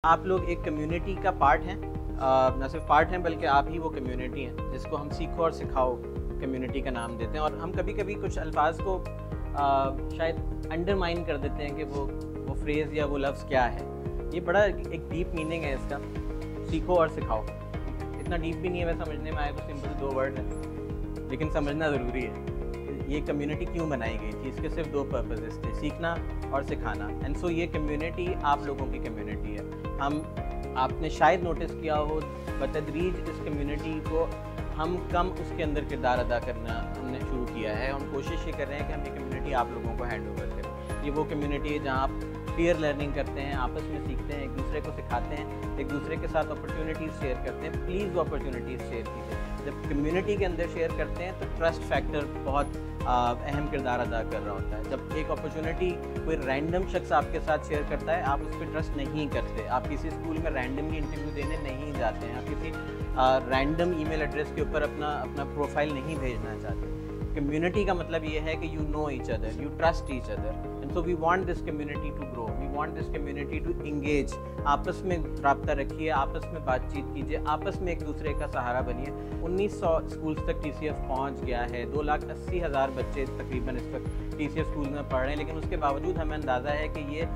आप लोग एक कम्युनिटी का पार्ट हैं, न सिर्फ पार्ट हैं बल्कि आप ही वो कम्युनिटी हैं जिसको हम सीखो और सिखाओ कम्युनिटी का नाम देते हैं। और हम कभी कभी कुछ अल्फाज को शायद अंडरमाइन कर देते हैं कि वो फ्रेज़ या वो लफ्ज़ क्या है। ये बड़ा एक डीप मीनिंग है इसका, सीखो और सिखाओ। इतना डीप भी नहीं है, वह समझने में आए तो सिंपल 2 वर्ड है, लेकिन समझना ज़रूरी है। ये कम्युनिटी क्यों बनाई गई थी, इसके सिर्फ 2 पर्पसेस थे, सीखना और सिखाना। एंड सो ये कम्युनिटी आप लोगों की कम्युनिटी है। आपने शायद नोटिस किया हो, बतदरीज इस कम्युनिटी को हम कम उसके अंदर किरदार अदा करना हमने शुरू किया है। हम कोशिश ये कर रहे हैं कि हम ये कम्युनिटी आप लोगों को हैंड ओवर करें। ये वो कम्युनिटी है जहाँ आप पीयर लर्निंग करते हैं, आपस में सीखते हैं, एक दूसरे को सिखाते हैं, एक दूसरे के साथ अपॉर्चुनिटीज़ शेयर करते हैं। प्लीज़ वो अपॉर्चुनिटीज़ शेयर कीजिए। जब कम्युनिटी के अंदर शेयर करते हैं तो ट्रस्ट फैक्टर बहुत अहम किरदार अदा कर रहा होता है। जब एक अपॉर्चुनिटी कोई रैंडम शख्स आपके साथ शेयर करता है, आप उस पर ट्रस्ट नहीं करते। आप किसी स्कूल में रैंडमली इंटरव्यू देने नहीं जाते हैं, आप किसी रैंडम ईमेल एड्रेस के ऊपर अपना प्रोफाइल नहीं भेजना चाहते। कम्युनिटी का मतलब ये है कि you know each other, you trust each other, and so we want this community to grow, we want this community to engage. आपस में रब्ता रखिए, आपस में बातचीत कीजिए, आपस में एक दूसरे का सहारा बनिए। 1900 स्कूल्स तक TCF पहुंच गया है, 2,80,000 बच्चे तकरीबन इस वक्त TCF स्कूल में पढ़ रहे हैं, लेकिन उसके बावजूद हमें अंदाज़ा है कि ये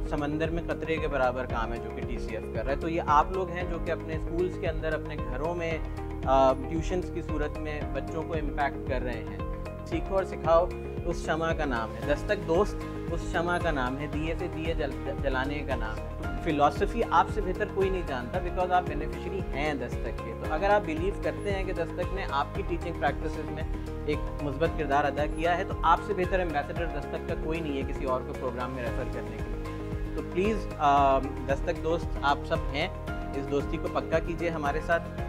समंदर में कतरे के बराबर काम है जो कि TCF कर रहा है। तो ये आप लोग हैं जो कि अपने स्कूल्स के अंदर, अपने घरों में ट्यूशन्स की सूरत में बच्चों को इम्पैक्ट कर रहे हैं। सीखो और सिखाओ उस शमा का नाम है, दस्तक दोस्त उस शमा का नाम है, दिए से दिए जलाने का नाम है। फ़िलॉसफी आपसे बेहतर कोई नहीं जानता, बिकॉज आप बेनिफिशरी हैं दस्तक के। तो अगर आप बिलीव करते हैं कि दस्तक ने आपकी टीचिंग प्रैक्टिसेस में एक मुस्बत किरदार अदा किया है, तो आपसे बेहतर एम्बेसडर दस्तक का कोई नहीं है किसी और को प्रोग्राम में रेफ़र करने के लिए। तो प्लीज़ दस्तक दोस्त आप सब हैं, इस दोस्ती को पक्का कीजिए हमारे साथ।